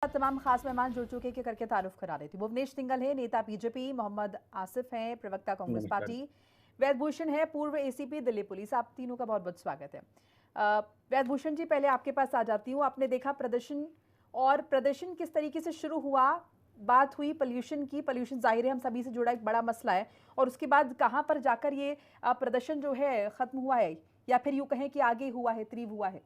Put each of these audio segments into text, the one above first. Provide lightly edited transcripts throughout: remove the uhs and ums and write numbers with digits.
साथ तमाम खास मेहमान जुड़ चुके के करके तारुफ करा रही थी। भुवनेश सिंघल है नेता बीजेपी, मोहम्मद आसिफ हैं प्रवक्ता कांग्रेस पार्टी, वैद भूषण है पूर्व एसीपी दिल्ली पुलिस। आप तीनों का बहुत बहुत स्वागत है। वैद भूषण जी, पहले आपके पास आ जाती हूँ। आपने देखा प्रदर्शन, और प्रदर्शन किस तरीके से शुरू हुआ, बात हुई पोल्यूशन की। पोल्यूशन जाहिर है हम सभी से जुड़ा एक बड़ा मसला है, और उसके बाद कहाँ पर जाकर ये प्रदर्शन जो है खत्म हुआ है, या फिर यूं कहें कि आगे हुआ है, तीव्र हुआ है?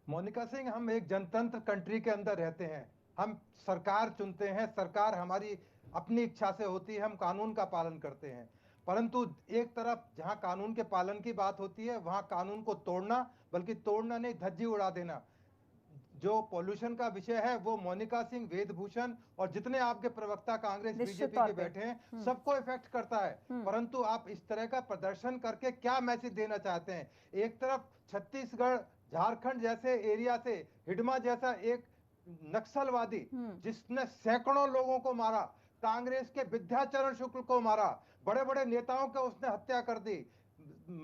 मोनिका सिंह, हम एक जनतंत्र कंट्री के अंदर रहते हैं। हम सरकार चुनते हैं, सरकार हमारी अपनी इच्छा से होती है, हम कानून का पालन करते हैं। परंतु एक तरफ जहां कानून के पालन की बात होती है, वहां कानून को तोड़ना, बल्कि तोड़ना नहीं, धज्जी उड़ा देना, जो पॉल्यूशन का विषय है, वो मोनिका सिंह, वेद भूषण और जितने आपके प्रवक्ता कांग्रेस बीजेपी के बैठे हैं, सबको इफेक्ट करता है। परंतु आप इस तरह का प्रदर्शन करके क्या मैसेज देना चाहते हैं? एक तरफ छत्तीसगढ़, झारखंड जैसे एरिया से हिडमा जैसा एक नक्सलवादी जिसने सैकड़ों लोगों को मारा, कांग्रेस के विद्याचरण शुक्ल को मारा, बड़े बड़े नेताओं का उसने हत्या कर दी,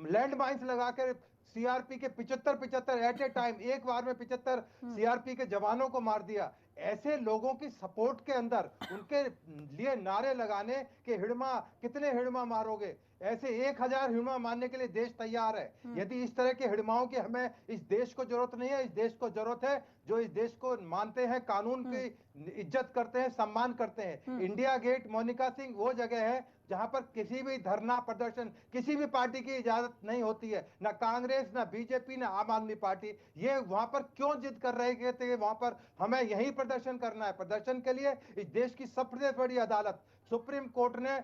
लैंड माइन्स लगा कर सीआरपी के 75 एट ए टाइम एक बार में 75 सीआरपी के जवानों को मार दिया। ऐसे लोगों की सपोर्ट के अंदर उनके लिए नारे लगाने कि हिडमा, कितने हिडमा मारोगे, ऐसे 1000 हिडमा मारने के लिए देश तैयार है। यदि इस तरह के हिडमाओं की हमें इस देश को जरूरत नहीं है। इस देश को जरूरत है जो इस देश को मानते हैं, कानून की इज्जत करते हैं, सम्मान करते हैं। इंडिया गेट, मोनिका सिंह, वो जगह है जहां पर किसी भी धरना प्रदर्शन किसी भी पार्टी की इजाजत नहीं होती है, ना कांग्रेस, ना बीजेपी, ना आम आदमी पार्टी। ये वहां पर क्यों जिद कर रहे थे? वहां पर हमें यही प्रदर्शन करना है। प्रदर्शन के लिए इस देश की सबसे बड़ी अदालत सुप्रीम कोर्ट ने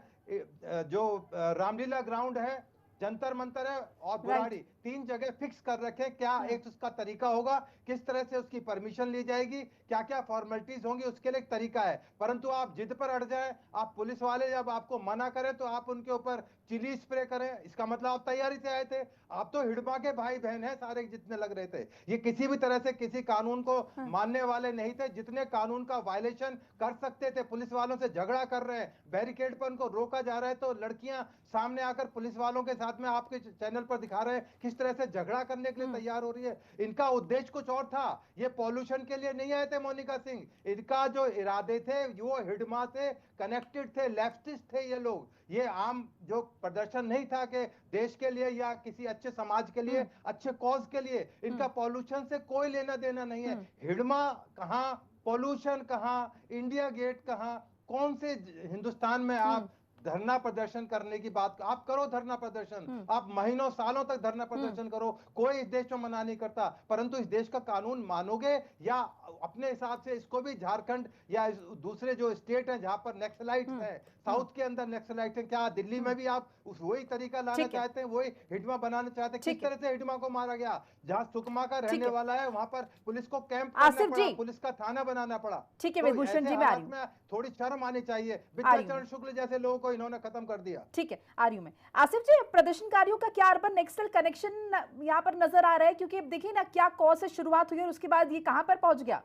जो रामलीला ग्राउंड है, जंतर मंतर है और बुराड़ी, 3 जगह फिक्स कर रखे। क्या एक उसका तरीका होगा, किस तरह से उसकी परमिशन ली जाएगी, क्या क्या फॉर्मेलिटीज होंगी, उसके लिए एक तरीका है। परंतु आप जिद पर अड़ जाएं, आप पुलिस वाले जब आपको मना करें तो आप उनके ऊपर चिली स्प्रे करें, इसका मतलब आप तैयारी से आए थे। आप तो हिडमा के भाई बहन हैं सारे जितने लग रहे थे। ये किसी भी तरह से किसी कानून को मानने वाले नहीं थे। जितने कानून का वायलेशन कर सकते थे, पुलिस वालों से झगड़ा कर रहे हैं, बैरिकेड पर उनको रोका जा रहा है, तो लड़कियां सामने आकर पुलिस वालों के साथ में आपके चैनल पर दिखा रहे हैं किस तरह से झगड़ा करने के लिए तैयार हो रही है। इनका उद्देश्य कुछ और था, ये पॉल्यूशन के लिए नहीं आए थे मोनिका सिंह। इनका जो इरादे थे वो हिडमा से कनेक्टेड थे, लेफ्टिस्ट थे ये लोग। ये आम जो प्रदर्शन नहीं था कि देश के लिए या किसी अच्छे समाज के लिए, अच्छे कॉज के लिए। इनका पॉल्यूशन से कोई लेना देना नहीं है। हिडमा कहां, पॉल्यूशन कहां, इंडिया गेट कहां, कौन से हिंदुस्तान में आप धरना प्रदर्शन करने की बात? आप करो धरना प्रदर्शन, आप महीनों सालों तक धरना प्रदर्शन करो, कोई इस देश में मना नहीं करता। परंतु इस देश का कानून मानोगे या अपने हिसाब से इसको भी झारखंड या दूसरे जो स्टेट हैं जहां पर नक्सलाइट है, साउथ के अंदर नक्सलाइट है, क्या दिल्ली में भी आप वही तरीका लाना चाहते हैं, वही हिडमा बनाना चाहते हैं? किस तरह से हिडमा को मारा गया? जहां सुकमा का रहने वाला है वहां पर पुलिस को कैंप करना पड़ा, पुलिस का थाना बनाना पड़ा। ठीक है विभूषण जी, मैं थोड़ी शर्म आनी चाहिए। विद्याचरण शुक्ल जैसे लोगों को इन्होंने खत्म कर दिया। ठीक है, आ रही हूं मैं। आसिफ जी, प्रदर्शनकारियों का क्या अर्बन नक्सल कनेक्शन यहाँ पर नजर आ रहा है? क्योंकि देखिए ना, क्या कॉज से शुरुआत हुई और उसके बाद ये कहां पर पहुंच गया?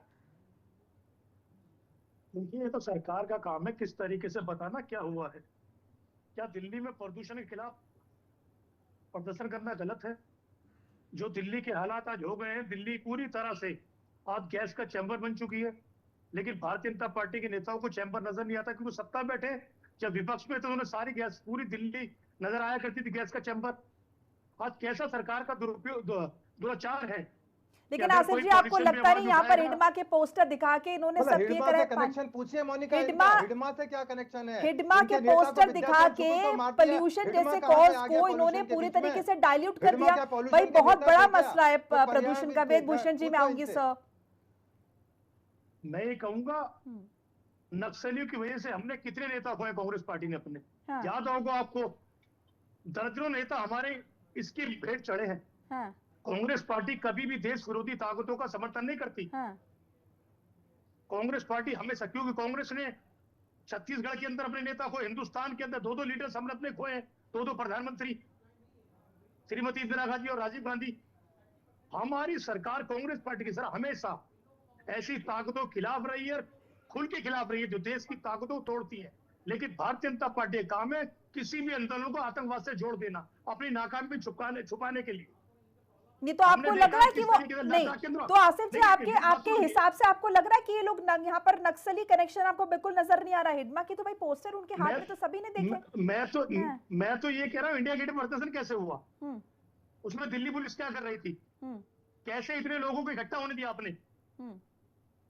देखिए, ये तो सरकार का काम है किस तरीके से बताना क्या हुआ है। क्या दिल्ली में प्रदूषण के खिलाफ प्रदर्शन करना गलत है? जो दिल्ली के हालात आज हो गए हैं, दिल्ली पूरी तरह से आज गैस का चैम्बर बन चुकी है। लेकिन भारतीय जनता पार्टी के नेताओं को चैम्बर नजर नहीं आता, क्योंकि सत्ता में बैठे। जब विपक्ष में तो उन्होंने सारी गैस, पूरी दिल्ली नजर आया करती थी गैस का चैम्बर। आज कैसा सरकार का दुराचार है। लेकिन आसिफ जी, आपको लगता नहीं यहाँ पर हिडमा के पोस्टर दिखा के इन्होंने सबके कनेक्शन पूछिए मोनिका, हिडमा से क्या कनेक्शन है? हिडमा के पोस्टर दिखा के पोल्यूशन जैसे कॉज को इन्होंने पूरी तरीके से डाइल्यूट कर दिया। भाई बहुत बड़ा मसला है प्रदूषण का। वेद भूषण जी, मैं आऊंगी सर। मैं ये कहूंगा, नक्सलियों की वजह से हमने कितने नेता खोए कांग्रेस पार्टी ने अपने। याद होगा आपको, दर्जनों नेता हमारे इसकी भेंट चढ़े हैं। कांग्रेस पार्टी कभी भी देश विरोधी ताकतों का समर्थन नहीं करती। कांग्रेस पार्टी हमेशा, क्योंकि कांग्रेस ने छत्तीसगढ़ के अंदर अपने नेता खोए, हिंदुस्तान के अंदर 2 लीडर्स हमने अपने खोए, 2 प्रधानमंत्री, श्रीमती इंदिरा गांधी और राजीव गांधी। हमारी सरकार कांग्रेस पार्टी की सरकार हमेशा ऐसी ताकतों के खिलाफ रही है, खुल के खिलाफ रही है जो देश की ताकतों तोड़ती है। लेकिन भारतीय जनता पार्टी का काम है किसी भी आंदोलन को आतंकवाद से जोड़ देना, अपनी नाकामी छुपाने के लिए। नहीं तो आपको लग रहा है कि वो नहीं, तो आसिफ जी आपके देखिए, हिसाब से आपको लग रहा है कि ये लोग यहाँ पर नक्सली कनेक्शन आपको बिल्कुल नजर नहीं आ रहा? हिडमा की तो भाई पोस्टर उनके हाथ में तो सभी ने देखे। मैं तो ये कह रहा हूँ, इंडिया गेट प्रदर्शन कैसे हुआ, उसमें दिल्ली पुलिस क्या कर रही थी, कैसे इतने लोगों को इकट्ठा होने दिया आपने?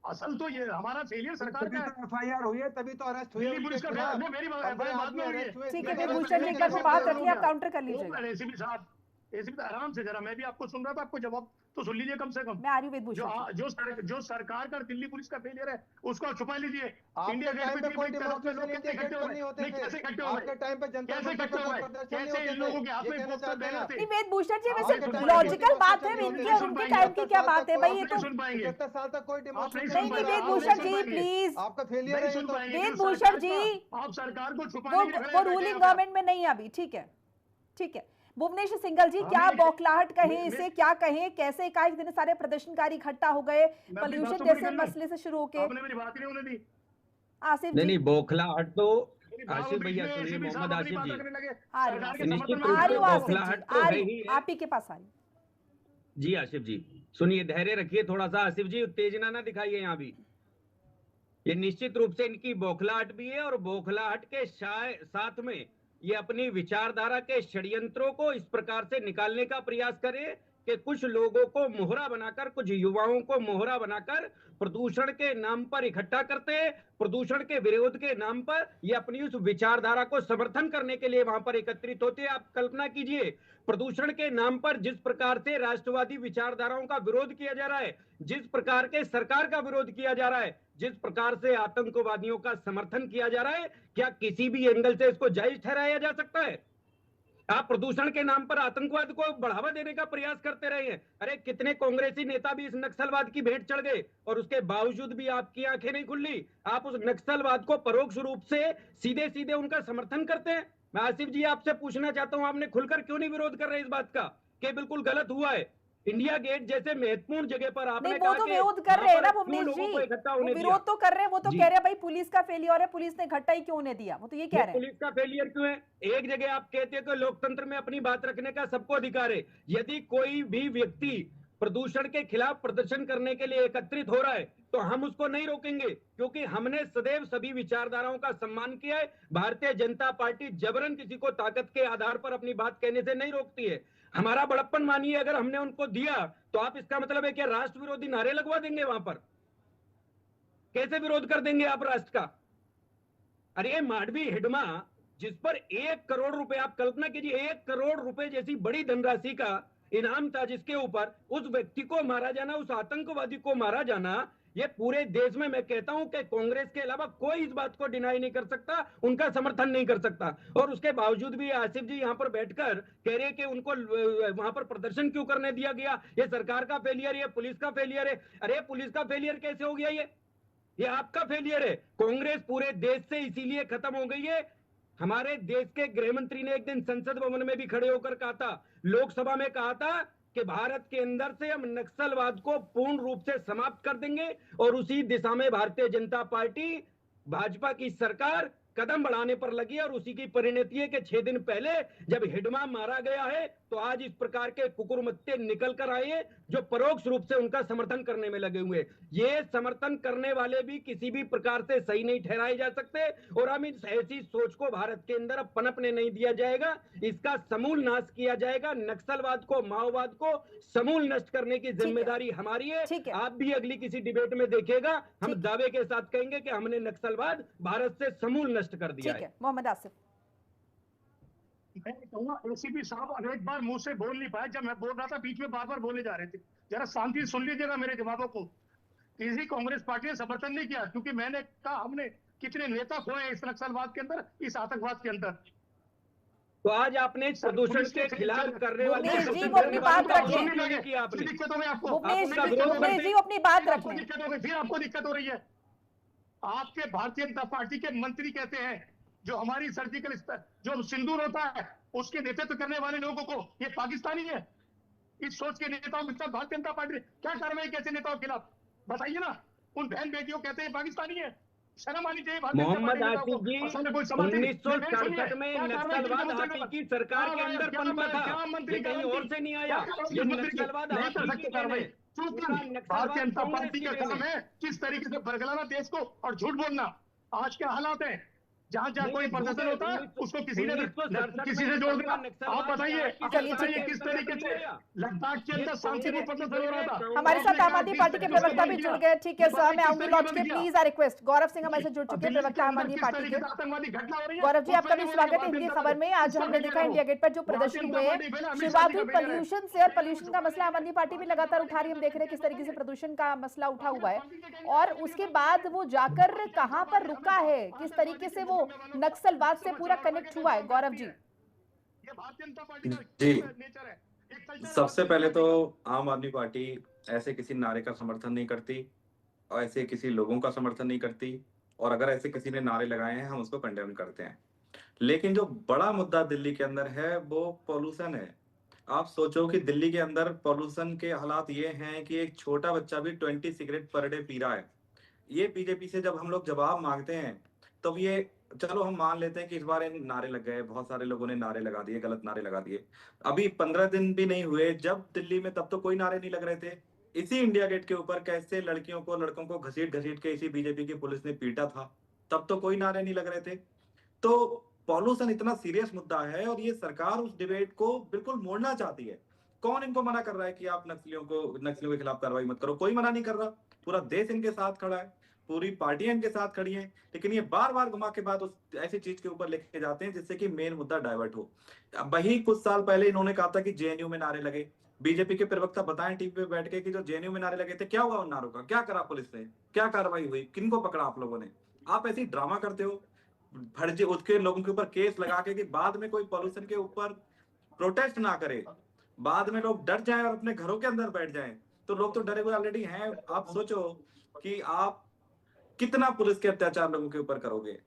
असल तो ये हमारा फेलियर सरकार का है। एफआईआर हुई है तभी तो अरेस्ट हुई है। दिल्ली पुलिस का मेरी बात में हुई है। ठीक है विभूषण जी, एक बार बात रखिए, आप काउंटर कर लीजिएगा। एसीपी साहब, एसीपी आराम से, जरा मैं भी आपको सुन रहा था, आपको जवाब तो सुन लीजिए कम से कम। मैं आ रही हूँ विभूषण जी। जो सरकार का दिल्ली पुलिस का फेलियर है उसको छुपा लीजिए। इंडिया गेट पे कोई डेमोन्स्ट्रेशन इंडिया गेट पर नहीं होते थे। आपके टाइम पे जनता कैसे इकट्ठे हुए? कैसे इन लोगों के हाथ में पोस्टर बैनर थे? नहीं वेदभूषण जी, वैसे लॉजिकल बात है, इनकी और उनके टाइम की क्या बात है भाई? ये तो सुन पाएंगे 70 साल तक कोई नहीं नहीं वेदभूषण जी प्लीज, आपका फेलियर है। वेदभूषण जी आप सरकार को छुपाने वो रूलिंग गवर्नमेंट में नहीं अभी, ठीक है ठीक है। भुवनेश सिंघल जी, क्या बौखलाहट कहें इसे, क्या कहें, कैसे एकाएक इतने सारे प्रदर्शनकारी इकट्ठा हो गए पोल्यूशन जैसे मसले से शुरू होके? आपने मेरी बात नहीं होने दी। आसिफ जी नहीं बौखलाहट तो आसिफ भैया सुनिए, मोहम्मद आसिफ जी निश्चित रूप से बौखलाहट तो है ही है। आप ही के पास आ रही। जी आसिफ जी सुनिए, धैर्य रखिए थोड़ा सा आसिफ जी, उत्तेजना ना दिखाइए यहाँ भी। ये निश्चित रूप से इनकी बौखलाहट भी है, और बौखलाहट के साथ में ये अपनी विचारधारा के षड्यंत्रों को इस प्रकार से निकालने का प्रयास करे कि कुछ लोगों को मोहरा बनाकर, कुछ युवाओं को मोहरा बनाकर प्रदूषण के नाम पर इकट्ठा करते हैं, प्रदूषण के विरोध के नाम पर ये अपनी उस विचारधारा को समर्थन करने के लिए वहां पर एकत्रित होते हैं। आप कल्पना कीजिए, प्रदूषण के नाम पर जिस प्रकार से राष्ट्रवादी विचारधाराओं का विरोध किया जा रहा है, जिस प्रकार के सरकार का विरोध किया जा रहा है, जिस प्रकार से आतंकवादियों का समर्थन किया जा रहा है, क्या किसी भी एंगल से इसको जायज ठहराया जा सकता है? आप प्रदूषण के नाम पर आतंकवाद को बढ़ावा देने का प्रयास करते रहे हैं। अरे कितने कांग्रेसी नेता भी इस नक्सलवाद की भेंट चढ़ गए, और उसके बावजूद भी आपकी आंखें नहीं खुली। आप उस नक्सलवाद को परोक्ष रूप से सीधे सीधे उनका समर्थन करते हैं। मैं आसिफ जी आपसे पूछना चाहता हूं, आपने खुलकर क्यों नहीं विरोध कर रहे इस बात का कि बिल्कुल गलत हुआ है? इंडिया गेट जैसे महत्वपूर्ण जगह पर आपने वो तो विरोध कर रहे हैं ना भुवनेश जी, वो विरोध तो कर रहे हैं, वो तो कह रहे हैं भाई पुलिस का फेलियर है, पुलिस ने इकट्ठा ही क्यों होने दिया, वो तो ये कह रहे हैं। पुलिस का फेलियर क्यों है? एक जगह आप कहते हैं कि लोकतंत्र में अपनी बात रखने का सबको अधिकार है। यदि कोई भी व्यक्ति प्रदूषण के खिलाफ प्रदर्शन करने के लिए एकत्रित हो रहा है तो हम उसको नहीं रोकेंगे, क्योंकि हमने सदैव सभी विचारधाराओं का सम्मान किया है। भारतीय जनता पार्टी जबरन किसी को ताकत के आधार पर अपनी बात कहने से नहीं रोकती है। हमारा बड़प्पन मानिए अगर हमने उनको दिया, तो आप इसका मतलब है कि राष्ट्र विरोधी नारे लगवा देंगे वहां पर? कैसे विरोध कर देंगे आप राष्ट्र का? अरे माडवी हिडमा जिस पर 1 करोड़ रुपए, आप कल्पना कीजिए 1 करोड़ रुपए जैसी बड़ी धनराशि का इनाम था, जिसके ऊपर उस व्यक्ति को मारा जाना, उस आतंकवादी को मारा जाना, ये पूरे देश में मैं कहता हूं कि कांग्रेस के अलावा कोई इस बात को डिनाई नहीं कर सकता, उनका समर्थन नहीं कर सकता। और उसके बावजूद भी आसिफ जी यहां पर बैठकर कह रहे हैं कि उनको वहां पर प्रदर्शन क्यों करने दिया गया, ये सरकार का फेलियर, ये पुलिस का फेलियर है। अरे पुलिस का फेलियर कैसे हो गया? ये आपका फेलियर है। कांग्रेस पूरे देश से इसीलिए खत्म हो गई है। हमारे देश के गृह मंत्री ने एक दिन संसद भवन में भी खड़े होकर कहा था, लोकसभा में कहा था कि भारत के अंदर से हम नक्सलवाद को पूर्ण रूप से समाप्त कर देंगे, और उसी दिशा में भारतीय जनता पार्टी, भाजपा की सरकार कदम बढ़ाने पर लगी। और उसी की परिणति है कि 6 दिन पहले जब हिडमा मारा गया है, तो आज इस प्रकार के कुकुरमुत्ते निकल कर आए हैं जो परोक्ष रूप से उनका समर्थन करने में लगे हुए। ये समर्थन करने वाले भी किसी भी प्रकार से सही नहीं ठहराए जा सकते, और हम इस ऐसी सोच को भारत के अंदर अब पनपने नहीं दिया जाएगा। इसका समूल नाश किया जाएगा। नक्सलवाद को, माओवाद को समूल नष्ट करने की जिम्मेदारी हमारी है। आप भी अगली किसी डिबेट में देखिएगा, हम दावे के साथ कहेंगे कि हमने नक्सलवाद भारत से समूल नष्ट कर दिया है। मोहम्मद आसिफ, मैं कहूँगा एसीपी साहब अनेक बार मुंह से बोल नहीं पाए, जब मैं बोल रहा था बीच में बार बार बोले जा रहे थे। जरा शांति सुन लीजिएगा मेरे जवाबों को। किसी कांग्रेस पार्टी ने समर्थन नहीं किया, क्योंकि मैंने कहा हमने कितने नेता खोए इस नक्सलवाद के अंदर, इस आतंकवाद के अंदर। तो आज आपने प्रदूषण के खिलाफ करने वाले भुवनेश जी वो अपनी बात रखिए, दिक्कत हो गई आपको, भुवनेश जी वो अपनी बात रखें। दिक्कत हो गई, फिर आपको दिक्कत हो रही है। आपके भारतीय जनता पार्टी के मंत्री कहते हैं जो हमारी सर्जिकल जो सिंदूर होता है उसके नेतृत्व करने वाले लोगों को ये पाकिस्तानी है। इस सोच के नेताओं के साथ भारतीय जनता पार्टी क्या कार्रवाई कैसे नेताओं के खिलाफ बताइए ना। उन बहन बेटियों कहते हैं पाकिस्तानी है, शर्म आनी चाहिए भारतीय जनता मोहम्मद पार्टी नेताओं आसिफ को। जी असम में कोई सभा थी? 1967 में क्या कार्रवाई की नक्सलवाद मंत्री आप पर? ही की सरकार के अंदर पनपा था। क्या मंत्री ये कहीं और से नहीं आया, ये नक्सलवाद नहीं आप कर ही सकते की देन कार्रवाई? है। क्योंकि पूरा भारतीय नक्सलवाद जनता कांग्रेस पार्टी की का देन काम है। है किस तरीके से बरगलाना देश को और झूठ बोलना। आज के हालात है, जहां जहां कोई प्रदर्शन होता है उसको किसी ने किसी से जोड़ दिया। आप बताइए चलिए, ठीक है। किस तरीके से लद्दाख के अंदर शांतिपूर्ण प्रदर्शन हो रहा था। हमारे साथ आम आदमी पार्टी के प्रवक्ता भी जुड़ गए। ठीक है सर, मैं आऊंगी लॉन्च के। Please I request, Gaurav Singh हमारे से जुड़ चुके हैं, प्रवक्ता आम आदमी पार्टी के। आतंकवादी घटना हो रही है। गौरव जी, आपका भी स्वागत है हिंदी खबर में। आज हमने देखा इंडिया गेट पर जो प्रदर्शन हुए हैं, शुरुआत हुई पोल्यूशन से, और पोल्यूशन का मसला आम आदमी पार्टी भी लगातार उठा रही है। हम देख रहे हैं किस तरीके से प्रदूषण का मसला उठा हुआ है, और उसके बाद वो जाकर कहां पर रुका है, किस तरीके से वो नक्सलवाद से पूरा कनेक्ट हुआ है। गौरव जी, ये भारतीय जनता पार्टी का जी, नेचर है। सबसे पहले तो आम आदमी पार्टी ऐसे किसी नारे का समर्थन नहीं करती और ऐसे किसी लोगों का समर्थन नहीं करती, और अगर ऐसे किसी ने नारे लगाए हैं हम उसको कंडेम करते हैं। लेकिन जो बड़ा मुद्दा दिल्ली के अंदर है वो पॉल्यूशन है। आप सोचो कि दिल्ली के अंदर पॉल्यूशन के हालात ये हैं कि एक छोटा बच्चा भी 20 सिगरेट पर डे पी रहा है। ये बीजेपी से जब हम लोग जवाब मांगते हैं तब ये, चलो हम मान लेते हैं कि इस बार इन नारे लग गए, बहुत सारे लोगों ने नारे लगा दिए, गलत नारे लगा दिए। अभी 15 दिन भी नहीं हुए जब दिल्ली में, तब तो कोई नारे नहीं लग रहे थे। इसी इंडिया गेट के ऊपर कैसे लड़कियों को लड़कों को घसीट घसीट के इसी बीजेपी की पुलिस ने पीटा था, तब तो कोई नारे नहीं लग रहे थे। तो पॉल्यूशन इतना सीरियस मुद्दा है और ये सरकार उस डिबेट को बिल्कुल मोड़ना चाहती है। कौन इनको मना कर रहा है कि आप नक्सलियों के खिलाफ कार्रवाई मत करो? कोई मना नहीं कर रहा, पूरा देश इनके साथ खड़ा है, पूरी पार्टियां इनके साथ खड़ी हैं। लेकिन ये बार बार घुमा के बात उस ऐसी चीज के ऊपर लेके जाते हैं जिससे कि मेन मुद्दा डाइवर्ट हो। वही कुछ साल पहले इन्होंने कहा था कि जेएनयू में नारे लगे। बीजेपी के प्रवक्ता बताएं टीवी पे बैठ के कि जो जेएनयू में नारे लगे थे, क्या हुआ उन नारों का? क्या करा पुलिस ने? क्या कार्रवाई हुई? किनको पकड़ा आप लोगों ने? आप ऐसी ड्रामा करते हो फर्जी उसके लोगों के ऊपर केस लगा के कि बाद में कोई पॉल्यूशन के ऊपर प्रोटेस्ट ना करे, बाद में लोग डर जाएं और अपने घरों के अंदर बैठ जाएं। तो लोग तो डरे हुए ऑलरेडी हैं। आप सोचो कि आप कितना पुलिस के अत्याचार लोगों के ऊपर करोगे।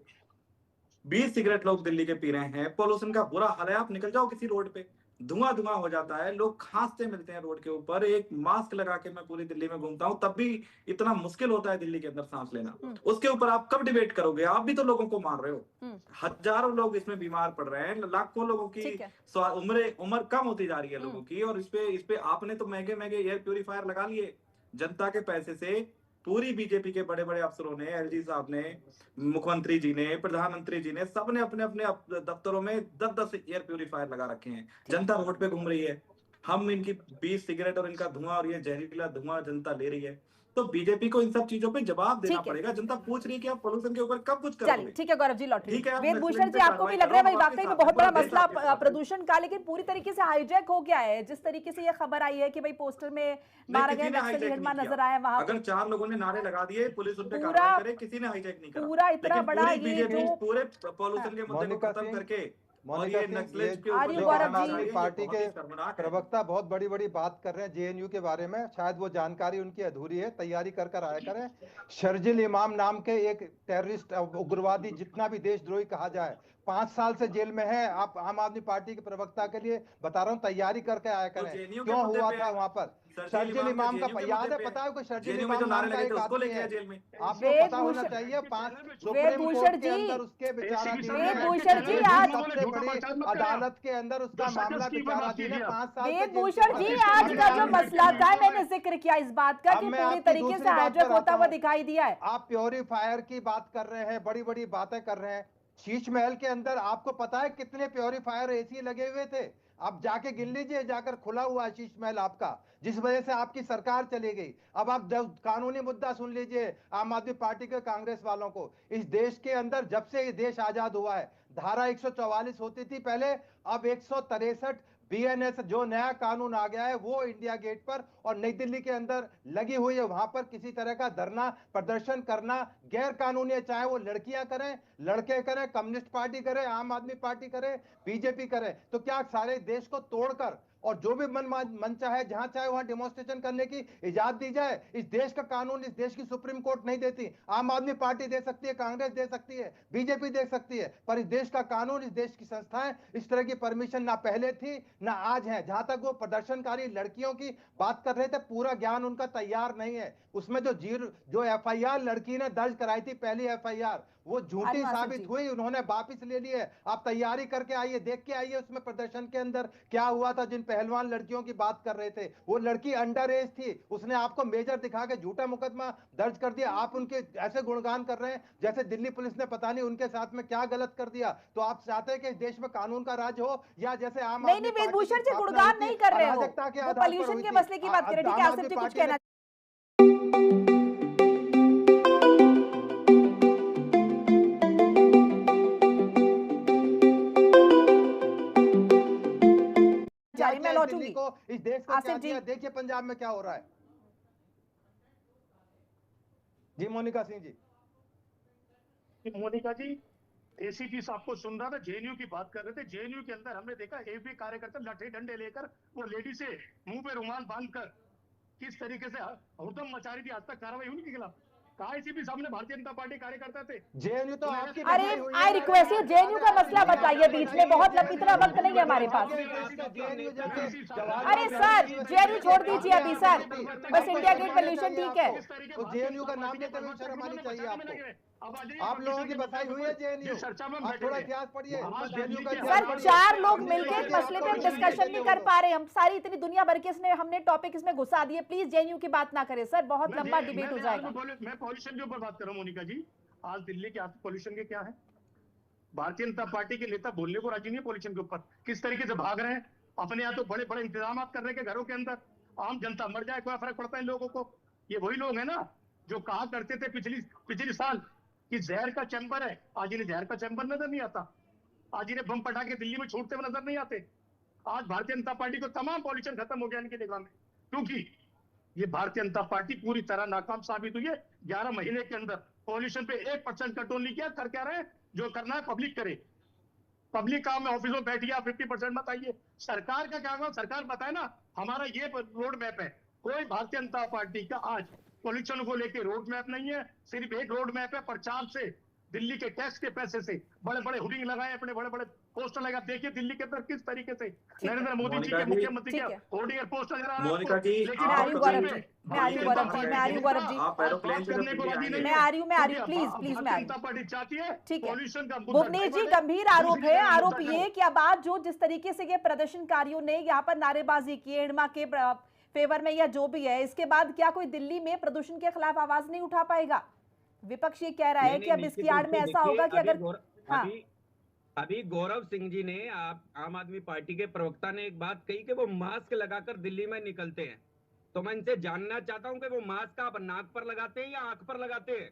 20 सिगरेट लोग दिल्ली के पी रहे हैं, पॉल्यूशन का बुरा हाल है। आप निकल जाओ किसी रोड पे, धुआं धुआं हो जाता है, लोग खांसते मिलते हैं रोड के ऊपर। एक मास्क लगा के मैं पूरी दिल्ली में घूमता हूँ, तब भी इतना मुश्किल होता है दिल्ली के अंदर सांस लेना। उसके ऊपर आप कब डिबेट करोगे? आप भी तो लोगों को मार रहे हो। हजारों लोग इसमें बीमार पड़ रहे हैं, लाखों लोगों की उम्र कम होती जा रही है लोगों की। और इस पे आपने तो महंगे महंगे एयर प्यूरिफायर लगा लिए जनता के पैसे से। पूरी बीजेपी के बड़े बड़े अफसरों ने, एलजी साहब ने, मुख्यमंत्री जी ने, प्रधानमंत्री जी ने, सबने अपने अपने दफ्तरों में 10-10 एयर प्यूरिफायर लगा रखे हैं। जनता रोड पे घूम रही है, हम इनकी 20 सिगरेट और इनका धुआं और ये जहरीला धुआं जनता ले रही है। तो बीजेपी को इन सब चीजों पे जवाब देना पड़ेगा। जनता पूछ रही है कि आप पॉल्यूशन के ऊपर कब कुछ करोगे? चलिए ठीक है गौरव जी, लॉटरी। ठीक है, वेदभूषण जी, आपको भी लग रहा है भाई वाकई में बहुत बड़ा मसला प्रदूषण का, लेकिन पूरी तरीके से हाईजैक हो गया है? जिस तरीके से ये खबर आई है कि भाई पोस्टर में मारा गया नक्सली हिडमा नजर आया, वहां अगर 4 लोगों ने नारे लगा दिए, पुलिस उन पे कार्रवाई करे, किसी ने हाईजैक नहीं करा। पूरा इतना बड़ा ये जो पूरे पॉल्यूशन के मुद्दे को खत्म करके मोनिका सिंह, जो आम आदमी पार्टी के प्रवक्ता बहुत बड़ी बड़ी बात कर रहे हैं जेएनयू के बारे में, शायद वो जानकारी उनकी अधूरी है, तैयारी कर आया करें। शर्जिल इमाम नाम के एक टेररिस्ट उग्रवादी, जितना भी देशद्रोही कहा जाए, 5 साल से जेल में है। आप आम आदमी पार्टी के प्रवक्ता के लिए बता रहा हूँ, तैयारी करके आया करें। क्यों हुआ था वहां पर शर्जिल इमाम का? याद है, पता है कोई शर्जिल इमाम नाम का एक आदमी है, आपको पता होना चाहिए। 5 सुप्रीम कोर्ट के अंदर उसके वेदभूषण जी आज सबसे बड़ी अदालत के अंदर उसका मामला विचाराधीन है। 5 साल वेदभूषण जी, आज का जो मसला था, मैंने जिक्र किया इस बात का कि पूरी तरीके से हाईजैक होता हुआ दिखाई दिया है। आप प्योरीफायर की बात कर रहे हैं, बड़ी बड़ी बातें कर रहे हैं। शीश महल के अंदर आपको पता है कितने प्योरीफायर एसी लगे हुए थे? आप जाके गिन लीजिए, जाकर खुला हुआ है शीश महल आपका, जिस वजह से आपकी सरकार चली गई। अब आप कानूनी मुद्दा सुन लीजिए आम आदमी पार्टी के, कांग्रेस वालों को। इस देश के अंदर जब से ये देश आजाद हुआ है, धारा 144 होती थी पहले, अब 163 बीएनएस जो नया कानून आ गया है वो इंडिया गेट पर और नई दिल्ली के अंदर लगी हुई है। वहां पर किसी तरह का धरना प्रदर्शन करना गैर कानूनी है, चाहे वो लड़कियां करें, लड़के करें, कम्युनिस्ट पार्टी करे, आम आदमी पार्टी करे, बीजेपी करे। तो क्या सारे देश को तोड़कर और जो भी मन चाहे जहां चाहे वहां डेमोन्स्ट्रेशन करने की इजाजत दी जाए। इस देश का कानून इस देश की सुप्रीम कोर्ट नहीं देती। आम आदमी पार्टी दे सकती है, कांग्रेस दे सकती है, बीजेपी दे सकती है, पर इस देश का कानून, इस देश की संस्थाएं इस तरह की परमिशन ना पहले थी ना आज है। जहां तक वो प्रदर्शनकारी लड़कियों की बात कर रहे थे, पूरा ज्ञान उनका तैयार नहीं है। उसमें जो एफआईआर लड़की ने दर्ज कराई थी, पहली एफआईआर, वो झूठी साबित हुई, उन्होंने वापस ले ली है। आप तैयारी करके आइए, देख के आइए उसमें प्रदर्शन के अंदर क्या हुआ था। जिन पहलवान लड़कियों की बात कर रहे थे, वो लड़की अंडर एज थी, उसने आपको मेजर दिखा के झूठा मुकदमा दर्ज कर दिया। आप उनके ऐसे गुणगान कर रहे हैं जैसे दिल्ली पुलिस ने पता नहीं उनके साथ में क्या गलत कर दिया। तो आप चाहते हैं कि इस देश में कानून का राज हो, या जैसे आम नहीं नहीं वेदभूषण जी गुणगान नहीं कर रहे हो, वो पॉल्यूशन के मसले की बात कर रहे हैं। ठीक है, आसिफ जी कुछ कहना मैं लौटूंगी को, इस देश को क्या किया। देखिए पंजाब में क्या हो रहा है। जी मोनिका सिंह जी। मोनिका जी, एसीपी साहब को सुन रहा था, जेएनयू की बात कर रहे थे। जेएनयू के अंदर हमने देखा एबी कार्यकर्ता लाठी डंडे लेकर वो लेडी से मुंह पे रुमाल बांधकर किस तरीके से हुड़दंग मचा रही थी। आज तक कार्रवाई उनके खिलाफ कहा एसीपी साहब ने भारतीय जनता पार्टी कार्यकर्ता थे। जेएनयू तो आपकी, अरे आई रिक्वेस्ट यू, जेएनयू का मसला बताइए, बीच में बहुत इतना वक्त नहीं है हमारे पास। अरे सर जेएनयू छोड़ दीजिए अभी सर, बस इंडिया गेट पॉल्यूशन ठीक है। तो जेएनयू का नाम लेते हुए शर्म आनी चाहिए आपको। आप लोगों की बसाई हुई है जेएनयू, आप थोड़ा इतिहास पढ़िए। सर 4 लोग मिलकर एक मसले पे हम डिस्कशन नहीं कर पा रहे, हम सारी इतनी दुनिया भर के हमने टॉपिक इसमें घुसा दिए। प्लीज जेएनयू की बात ना करें सर, बहुत लंबा डिबेट हो जाएगा। मैं पॉल्यूशन के ऊपर बात कर रहा हूँ मोनिका जी। आज दिल्ली के पॉल्यूशन के क्या है, भारतीय जनता पार्टी के नेता बोलने को राजी नहीं है पॉल्यूशन के ऊपर। किस तरीके से भाग रहे हैं अपने यहाँ, तो बड़े बड़े इंतजाम कर रहे हैं घरों के अंदर, आम जनता मर जाए क्या फर्क पड़ता है इन लोगों को। ये वही लोग हैं ना जो कहा करते थे पिछली साल कि जहर का चैम्बर है, आज इन्हें जहर का चैम्बर नजर नहीं आता। आज इन्हें बम पटाखे दिल्ली में छूटते हुए नजर नहीं आते। आज भारतीय जनता पार्टी को तमाम पॉल्यूशन खत्म हो गया इनकी निगाह में, क्योंकि ये भारतीय जनता पार्टी पूरी तरह नाकाम साबित हुई है। 11 महीने के अंदर पॉल्यूशन पे 1% कंट्रोल नहीं किया। कर क्या रहे, जो करना है पब्लिक करे। पब्लिक काम में ऑफिसों में बैठिए, 50% मत आइए। सरकार का क्या काम, सरकार बताए ना हमारा ये रोड मैप है। कोई भारतीय जनता पार्टी का आज पॉल्यूशन को लेके रोड मैप नहीं है। सिर्फ एक रोड मैप है, प्रचार से दिल्ली के टैक्स के पैसे से बड़े बड़े हुडिंग लगाए, अपने बड़े बड़े पोस्टर लगा। देखिए दिल्ली के अंदर किस तरीके से नरेंद्र मोदी जी के मुख्यमंत्री के होर्डिंग और पोस्टर नजर आ रहा है। मोनिका जी, मैं आ रही हूँ गौरव जी, मैं आ रही हूँ गौरव जी, मैं आ रही हूँ गौरव जी, मैं आ रही हूँ प्लीज मैं आ रही हूँ। पार्टी चाहती है ठीक है पॉल्यूशन का भुवनेश जी, गंभीर आरोप है। आरोप ये कि अब आज जो जिस तरीके से ये प्रदर्शनकारियों ने यहाँ पर नारेबाजी की एडमा के फेवर में या जो भी है, इसके बाद क्या कोई दिल्ली में प्रदूषण के खिलाफ आवाज नहीं उठा पाएगा? विपक्ष ये कह रहा है कि अब इसकी आड़ में ऐसा होगा कि अगर अभी गौरव सिंह जी ने, आम आदमी पार्टी के प्रवक्ता ने एक बात कही कि वो मास्क लगाकर दिल्ली में निकलते हैं। तो मैं इनसे जानना चाहता हूं कि वो मास्क आप नाक पर लगाते हैं या आंख पर लगाते हैं?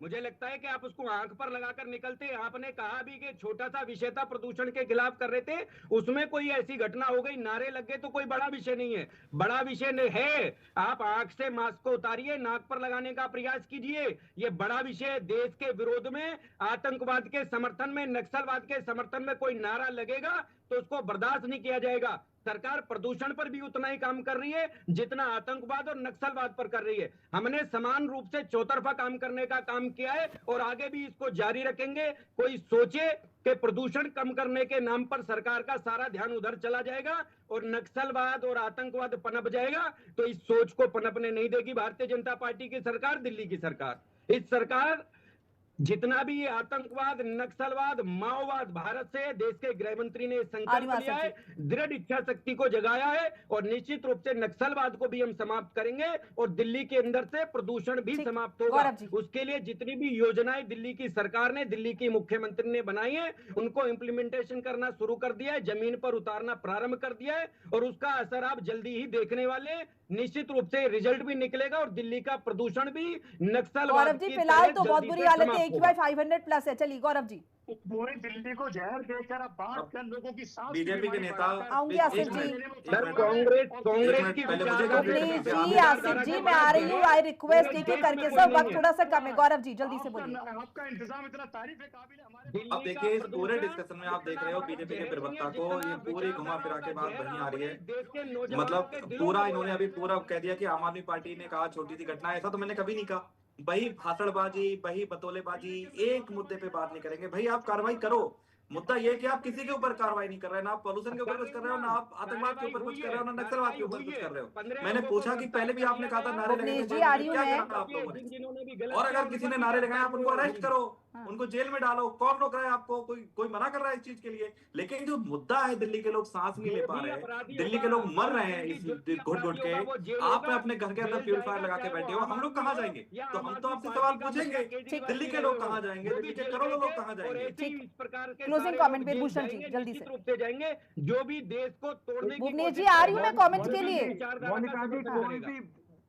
मुझे लगता है कि आप उसको आंख पर लगाकर निकलते हैं। आपने कहा भी कि छोटा सा विषय था, प्रदूषण के खिलाफ कर रहे थे, उसमें कोई ऐसी घटना हो गई, नारे लग गए, तो कोई बड़ा विषय नहीं है। बड़ा विषय है, आप आंख से मास्क को उतारिए, नाक पर लगाने का प्रयास कीजिए। ये बड़ा विषय, देश के विरोध में, आतंकवाद के समर्थन में, नक्सलवाद के समर्थन में कोई नारा लगेगा तो उसको बर्दाश्त नहीं किया जाएगा। सरकार प्रदूषण पर भी उतना ही काम कर रही है जितना आतंकवाद और नक्सलवाद पर कर रही है। हमने समान रूप से चौतरफा काम करने का काम किया है और आगे भी इसको जारी रखेंगे। कोई सोचे कि प्रदूषण कम करने के नाम पर सरकार का सारा ध्यान उधर चला जाएगा और नक्सलवाद और आतंकवाद पनप जाएगा, तो इस सोच को पनपने नहीं देगी भारतीय जनता पार्टी की सरकार, दिल्ली की सरकार। इस सरकार जितना भी ये आतंकवाद, नक्सलवाद, माओवाद, भारत से देश के गृह मंत्री ने संकल्प लिया है, दृढ़ इच्छा शक्ति को जगाया है और निश्चित रूप से नक्सलवाद को भी हम समाप्त करेंगे और दिल्ली के अंदर से प्रदूषण भी समाप्त होगा। उसके लिए जितनी भी योजनाएं दिल्ली की सरकार ने, दिल्ली की मुख्यमंत्री ने बनाई है, उनको इम्प्लीमेंटेशन करना शुरू कर दिया है, जमीन पर उतारना प्रारंभ कर दिया है और उसका असर आप जल्दी ही देखने वाले। निश्चित रूप से रिजल्ट भी निकलेगा और दिल्ली का प्रदूषण भी नक्सलवाद गौरव जी फिलहाल तो बहुत बुरी हालत है, AQI 500 प्लस है। चलिए गौरव जी। पूरी दिल्ली को जहर देकर अब बांट कर लोगों की सांस की बीजेपी के बीमारी नेता बढ़ाकर आऊंगी आसिफ जी। सर कांग्रेस की पहले मुझे विचारधारा कंप्लीट भुवनेश करने जी, दीजिए। आसिफ जी, मैं आ रही हूँ। आई रिक्वेस्ट एक एक करके, सब वक्त थोड़ा सा कम है। गौरव जी जल्दी से बोलिए। आपका इंतजाम इतना तारीफ है काबिल है हमारे अब देखिए इस पूरे डिस्कशन में आप देख रहे हो बीजेपी के प्रवक्ता को ये पूरी घुमा फिरा के बात वहीं आ रही है। मतलब पूरा इन्होंने अभी पूरा कह दिया कि आम आदमी पार्टी ने कहा छोटी सी घटना, ऐसा तो मैंने कभी नहीं कहा। वही भाषणबाजी, वही बतौलेबाजी, एक मुद्दे पे बात नहीं करेंगे। भाई आप कार्रवाई करो। मुद्दा ये है कि आप किसी के ऊपर कार्रवाई नहीं कर रहे, ना आप पॉल्यूशन के ऊपर कुछ कर रहे हो, ना आप आतंकवाद के ऊपर कुछ कर रहे हो, ना नक्सलवाद के ऊपर कुछ कर रहे हो। मैंने पूछा कि पहले भी आपने कहा था नारे लगाने भुवनेश के जी, बाद आ रही हूँ क्या मैं। करा आप लोगों ने? और अगर किसी ने नारे लगाए आप उनको अरेस्ट करो, उनको जेल में डालो। कौन रोक रहा है आपको? कोई मना कर रहा है इस चीज के लिए? लेकिन जो मुद्दा है, दिल्ली के लोग सांस नहीं ले पा रहे हैं, दिल्ली के लोग मर रहे हैं इस घुट घुट के। आप अपने घर के अंदर प्यूरिफायर लगा के बैठे हो, हम लोग कहाँ जाएंगे? तो हम तो आपसे सवाल पूछेंगे, दिल्ली के लोग कहाँ जाएंगे? दिल्ली के करोड़ों लोग कहाँ जाएंगे? क्लोजिंग कमेंट पे भूषण जी जल्दी से। रूप से जाएंगे जो भी देश को तोड़ने की भुवनेश जी, आ रही हूँ मैं कमेंट के लिए। मोनिका जी, कोई भी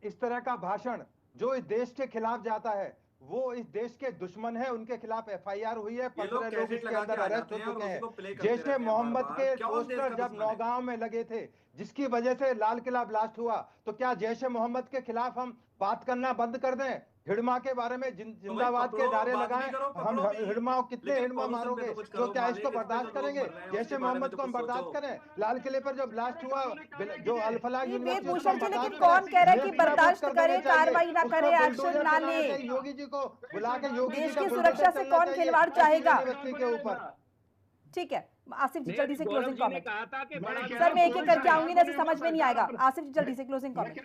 इस तरह का भाषण जो इस देश के खिलाफ जाता है वो इस देश के दुश्मन है। उनके खिलाफ एफआईआर हुई है, 15 लोग इसके अंदर अरेस्ट हो चुके हैं। जैश ए मोहम्मद के पोस्टर जब नौगांव में लगे थे, जिसकी वजह से लाल किला ब्लास्ट हुआ, तो क्या जैश ए मोहम्मद के खिलाफ हम बात करना बंद कर दें? हिड़मा के बारे में जिंदाबाद के नारे लगाएं हम। हिड़मा कितने हिड़मा मारोगे? तो क्या इसको बर्दाश्त करेंगे? जैसे मोहम्मद को हम बर्दाश्त करें? लाल किले पर जो ब्लास्ट हुआ, जो अलफला भूषण जी, लेकिन कौन कह रहा है कि बर्दाश्त करे, कार्रवाई ना करे, एक्शन ना ले? योगी जी को बुला के योगी देश की सुरक्षा से कौन खिलवाड़ चाहेगा? के ऊपर। ठीक है आसिफ जी, जल्दी से क्लोजिंग कमेंट। सर, सर मैं एक एक करके आऊंगी ना, समझ में नहीं आएगा। आसिफ जी जल्दी से क्लोजिंग कमेंट।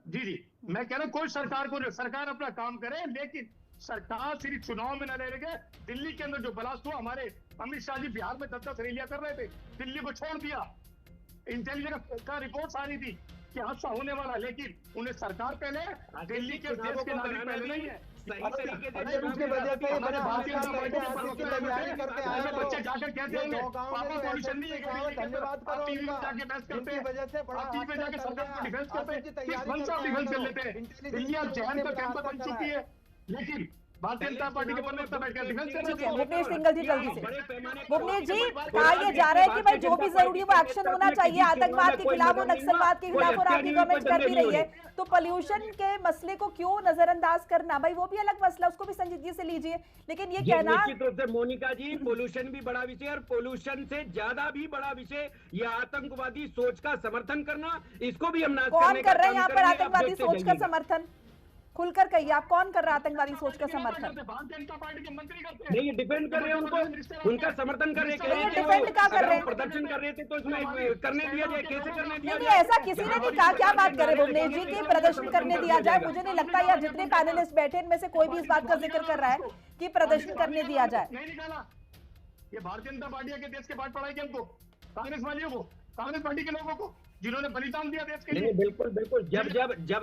जी मैं कह रहा हूँ कोई सरकार अपना काम करे, लेकिन सरकार सिर्फ चुनाव में न रह गए। दिल्ली के अंदर जो ब्लास्ट हुआ, हमारे अमित शाह जी बिहार में 10-10 रैलियां कर रहे थे, दिल्ली को छोड़ दिया। इंटेलिजेंस का रिपोर्ट आ रही थी कि हादसा होने वाला, लेकिन उन्हें सरकार पहले, दिल्ली के देश के नागरिक पहले नहीं है। उसके वजह से बड़े भारतीय तैयारी करके आए हो। बच्चे जाकर कहते हैं पापा पॉल्यूशन नहीं है, धन्यवाद करो टीवी में जाके बहस करते हैं, वजह से बड़ा टीवी में जाके सरकार को डिफेंस करते हैं, डिफेंस कर लेते हैं। दिल्ली अब जहन का कैंपर बन चुकी है, लेकिन भारतीय जनता पार्टी के प्रवक्ता बैठकर डिफेंस कर रहे हैं। भुवनेश सिंगल जी जल्दी से। भुवनेश जी, कहा यह जा रहा है कि भाई जो भी जरूरी है वो एक्शन होना चाहिए, आतंकवाद के खिलाफ हो, नक्सलवाद के खिलाफ, और आपकी गवर्नमेंट कर भी रही है, तो पोल्यूशन के मसले को क्यों नजरअंदाज करना? भाई वो भी अलग मसला, उसको भी संजीदगी से लीजिए। लेकिन ये कहना, निश्चित रूप से मोनिका जी, पोल्यूशन भी बड़ा विषय, और पोल्यूशन से ज्यादा भी बड़ा विषय ये आतंकवादी सोच का समर्थन करना, इसको भी हम कौन कर रहे हैं यहाँ पर आतंकवादी सोच का समर्थन? खुलकर कहिए, आप कौन कर रहा है आतंकवादी सोच का समर्थन? भारतीय जनता पार्टी के मंत्री करते हैं। नहीं, डिफेंड कर रहे हैं उनको, उनका समर्थन कर रहे हैं। डिफेंड क्या कर रहे हैं? प्रदर्शन कर रहे थे तो इसमें करने दिया जाए, कैसे करने दिया नहीं, जाए? ऐसा किसी ने नहीं कहा। क्या बात कर रहे भुवनेश जी कि प्रदर्शन करने दिया जाए? मुझे नहीं लगता यार जितने पैनलिस्ट बैठे इनमें से कोई भी इस बात का जिक्र कर रहा है कि प्रदर्शन करने दिया जाए। नहीं निकाला, ये भारतीय जनता पार्टी के देश के बात पढ़ाई के हमको, कांग्रेस वालियों को, कांग्रेस पार्टी के लोगों को, जिन्होंने बलिदान दिया देश के लिए। नहीं, बिल्कुल बिल्कुल,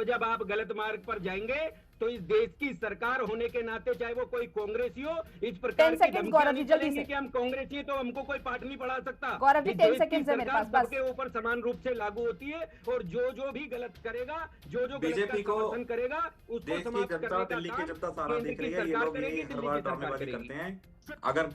जब आप गलत मार्ग पर जाएंगे तो इस देश की सरकार होने के नाते, चाहे वो कोई कांग्रेसी हो, इस प्रकार की धमकियां नहीं चलेंगी कि हम कांग्रेसी हैं तो हमको कोई पाठ नहीं पढ़ा सकता। गौरव जी 10 सेकंड है मेरे पास, बस। सबके ऊपर समान रूप से लागू होती है, और जो भी गलत करेगा, जो बीजेपी को समर्थन करेगा, उसको देश की समाप्त जनता, करने का दिल्ली की काम जनता सारा केंद्र देख की रही है। ये सरकार लोग करेगी, ये हर दिल्ली बार की सरकार ड्रामेबाजी करेगी। करते हैं। अगर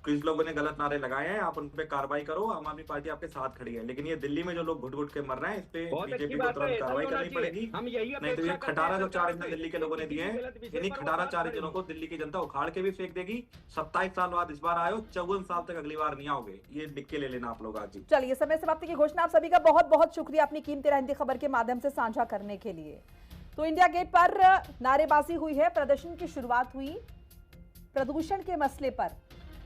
कुछ लोगों ने गलत नारे लगाए हैं, आप उन पे कार्रवाई करो, आम आदमी पार्टी आपके साथ खड़ी है। लेकिन ये दिल्ली में जो लोग घुट घुट के मर रहे हैं, इस पे बीजेपी को तुरंत कार्रवाई करनी पड़ेगी। हम यही नहीं तो ये खटारा जो 4 इंजन दिल्ली के लोगों ने दिए हैं, इन्हीं खटारा 4 इंजनों को दिल्ली की जनता उखाड़ के भी फेंक देगी। 27 साल बाद इस बार आए हो, 54 साल तक अगली बार नहीं आओगे। ये लिख के ले लेना आप लोग आज ही। चलिए, समय समाप्ति की घोषणा। आप सभी का बहुत बहुत शुक्रिया अपनी कीमती राय खबर के माध्यम से साझा करने के लिए। तो इंडिया गेट पर नारेबाजी हुई है, प्रदर्शन की शुरुआत हुई प्रदूषण के मसले पर,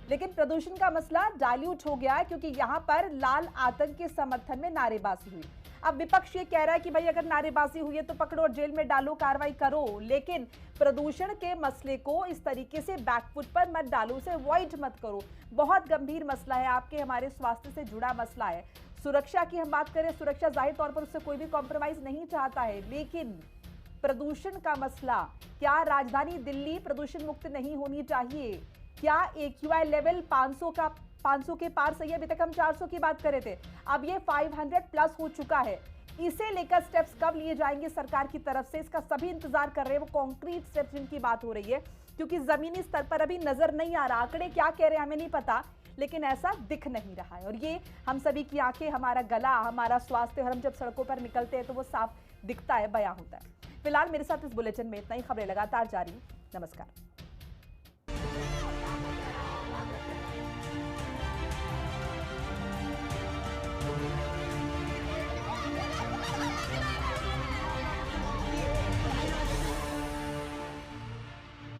लेकिन प्रदूषण का मसला डाइल्यूट हो गया है क्योंकि यहां पर लाल आतंक के समर्थन में नारेबाजी हुई। अब विपक्ष ये कह रहा है कि भाई अगर नारेबाजी हुई है तो पकड़ो और जेल में डालो, कार्रवाई करो, लेकिन प्रदूषण के मसले को इस तरीके से बैकफुट पर मत डालो, उसे अवॉइड मत करो। बहुत गंभीर मसला है, आपके हमारे स्वास्थ्य से जुड़ा मसला है। सुरक्षा की हम बात करें, सुरक्षा जाहिर तौर पर उससे कोई भी कॉम्प्रोमाइज नहीं चाहता है, लेकिन प्रदूषण का मसला, क्या राजधानी दिल्ली प्रदूषण मुक्त नहीं होनी चाहिए? क्या AQI लेवल 500 के पार सही है? अभी तक हम 400 की बात कर रहे थे, अब ये 500 प्लस हो चुका है। इसे लेकर स्टेप्स कब लिए जाएंगे सरकार की तरफ से, इसका सभी इंतजार कर रहे हैं। वो कॉन्क्रीट स्टेप्स जिनकी बात हो रही है, क्योंकि जमीनी स्तर पर अभी नजर नहीं आ रहा। आंकड़े क्या कह रहे हैं हमें नहीं पता, लेकिन ऐसा दिख नहीं रहा है। और ये हम सभी की आंखें, हमारा गला, हमारा स्वास्थ्य, और हम जब सड़कों पर निकलते हैं तो वो साफ दिखता है, बयां होता है। फिलहाल मेरे साथ इस बुलेटिन में इतना ही। खबरें लगातार जारी। नमस्कार।